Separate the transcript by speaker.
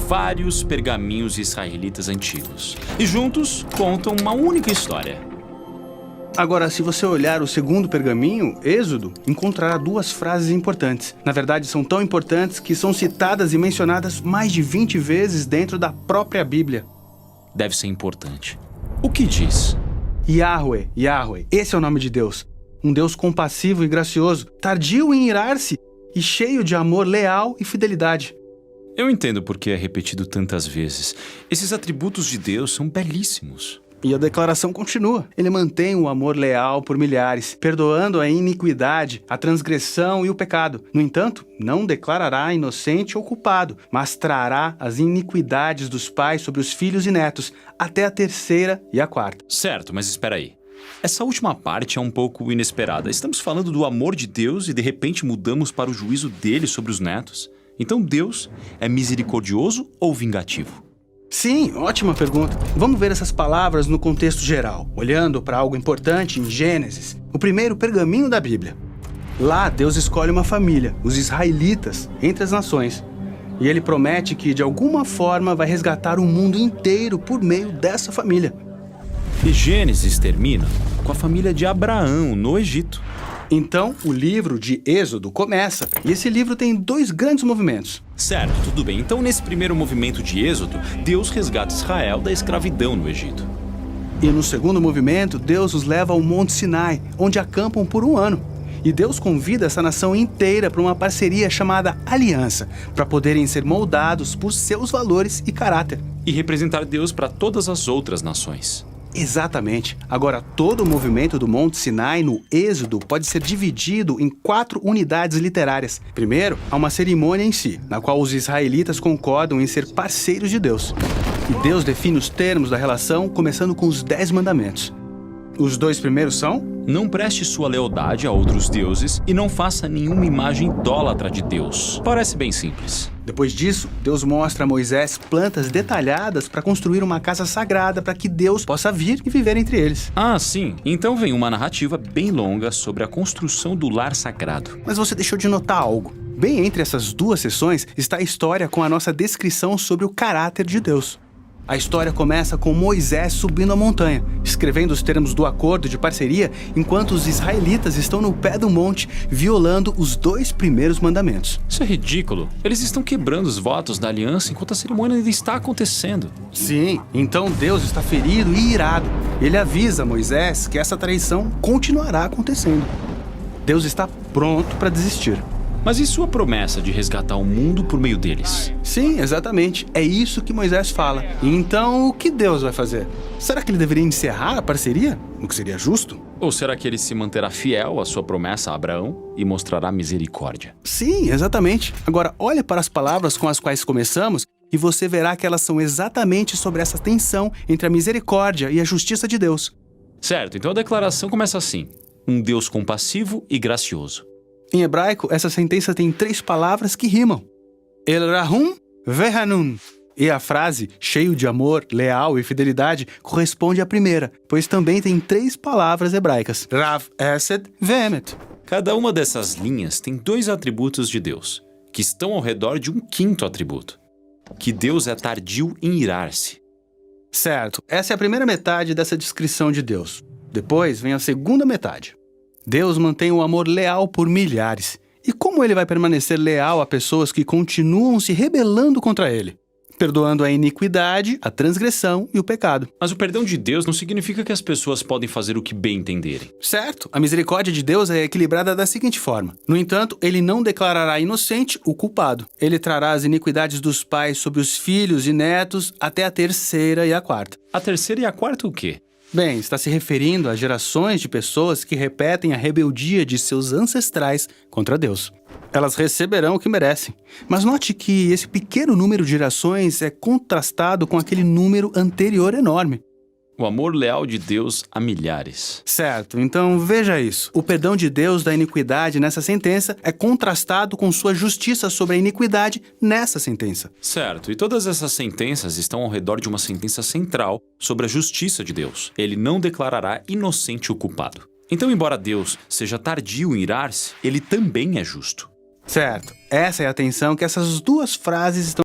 Speaker 1: vários pergaminhos israelitas antigos. E juntos contam uma única história.
Speaker 2: Agora, se você olhar o segundo pergaminho, Êxodo, encontrará duas frases importantes. Na verdade, são tão importantes que são citadas e mencionadas mais de 20 vezes dentro da própria Bíblia.
Speaker 1: Deve ser importante. O que diz?
Speaker 2: Yahweh, Yahweh, esse é o nome de Deus. Um Deus compassivo e gracioso, tardio em irar-se e cheio de amor leal e fidelidade.
Speaker 1: Eu entendo por que é repetido tantas vezes. Esses atributos de Deus são belíssimos.
Speaker 2: E a declaração continua. Ele mantém o amor leal por milhares, perdoando a iniquidade, a transgressão e o pecado. No entanto, não declarará inocente ou culpado, mas trará as iniquidades dos pais sobre os filhos e netos, até a terceira e a quarta.
Speaker 1: Certo, mas espera aí. Essa última parte é um pouco inesperada. Estamos falando do amor de Deus e de repente mudamos para o juízo dele sobre os netos. Então Deus é misericordioso ou vingativo?
Speaker 2: Sim, ótima pergunta. Vamos ver essas palavras no contexto geral, olhando para algo importante em Gênesis, o primeiro pergaminho da Bíblia. Lá, Deus escolhe uma família, os israelitas, entre as nações. E ele promete que, de alguma forma, vai resgatar o mundo inteiro por meio dessa família.
Speaker 1: E Gênesis termina com a família de Abraão no Egito.
Speaker 2: Então, o livro de Êxodo começa, e esse livro tem dois grandes movimentos.
Speaker 1: Certo, tudo bem. Então, nesse primeiro movimento de Êxodo, Deus resgata Israel da escravidão no Egito.
Speaker 2: E no segundo movimento, Deus os leva ao Monte Sinai, onde acampam por 1 ano. E Deus convida essa nação inteira para uma parceria chamada Aliança, para poderem ser moldados por seus valores e caráter.
Speaker 1: E representar Deus para todas as outras nações.
Speaker 2: Exatamente. Agora, todo o movimento do Monte Sinai no Êxodo pode ser dividido em 4 unidades literárias. Primeiro, há uma cerimônia em si, na qual os israelitas concordam em ser parceiros de Deus. E Deus define os termos da relação, começando com os 10 mandamentos. Os 2 primeiros são:
Speaker 1: não preste sua lealdade a outros deuses e não faça nenhuma imagem idólatra de Deus. Parece bem simples.
Speaker 2: Depois disso, Deus mostra a Moisés plantas detalhadas para construir uma casa sagrada para que Deus possa vir e viver entre eles.
Speaker 1: Ah, sim. Então vem uma narrativa bem longa sobre a construção do lar sagrado.
Speaker 2: Mas você deixou de notar algo. Bem entre essas 2 sessões está a história com a nossa descrição sobre o caráter de Deus. A história começa com Moisés subindo a montanha, escrevendo os termos do acordo de parceria, enquanto os israelitas estão no pé do monte, violando os 2 primeiros mandamentos.
Speaker 1: Isso é ridículo. Eles estão quebrando os votos da aliança enquanto a cerimônia ainda está acontecendo.
Speaker 2: Sim, então Deus está ferido e irado. Ele avisa Moisés que essa traição continuará acontecendo. Deus está pronto para desistir.
Speaker 1: Mas e sua promessa de resgatar o mundo por meio deles?
Speaker 2: Sim, exatamente. É isso que Moisés fala. E então, o que Deus vai fazer? Será que ele deveria encerrar a parceria? O que seria justo?
Speaker 1: Ou será que ele se manterá fiel à sua promessa a Abraão e mostrará misericórdia?
Speaker 2: Sim, exatamente. Agora, olhe para as palavras com as quais começamos e você verá que elas são exatamente sobre essa tensão entre a misericórdia e a justiça de Deus.
Speaker 1: Certo, então a declaração começa assim: um Deus compassivo e gracioso.
Speaker 2: Em hebraico, essa sentença tem 3 palavras que rimam: El Rahum Vehanun. E a frase, cheio de amor, leal e fidelidade, corresponde à primeira, pois também tem 3 palavras hebraicas: Rav Esed Veemet.
Speaker 1: Cada uma dessas linhas tem 2 atributos de Deus, que estão ao redor de um 5º atributo: que Deus é tardio em irar-se.
Speaker 2: Certo, essa é a primeira metade dessa descrição de Deus. Depois vem a segunda metade. Deus mantém o amor leal por milhares. E como ele vai permanecer leal a pessoas que continuam se rebelando contra ele? Perdoando a iniquidade, a transgressão e o pecado.
Speaker 1: Mas o perdão de Deus não significa que as pessoas podem fazer o que bem entenderem.
Speaker 2: Certo, a misericórdia de Deus é equilibrada da seguinte forma: no entanto, ele não declarará inocente o culpado. Ele trará as iniquidades dos pais sobre os filhos e netos até a terceira e a quarta.
Speaker 1: A terceira e a quarta o quê?
Speaker 2: Bem, está se referindo a gerações de pessoas que repetem a rebeldia de seus ancestrais contra Deus. Elas receberão o que merecem. Mas note que esse pequeno número de gerações é contrastado com aquele número anterior enorme.
Speaker 1: O amor leal de Deus a milhares.
Speaker 2: Certo, então veja isso. O perdão de Deus da iniquidade nessa sentença é contrastado com sua justiça sobre a iniquidade nessa sentença.
Speaker 1: Certo, e todas essas sentenças estão ao redor de uma sentença central sobre a justiça de Deus. Ele não declarará inocente o culpado. Então, embora Deus seja tardio em irar-se, ele também é justo.
Speaker 2: Certo, essa é a tensão que essas 2 frases estão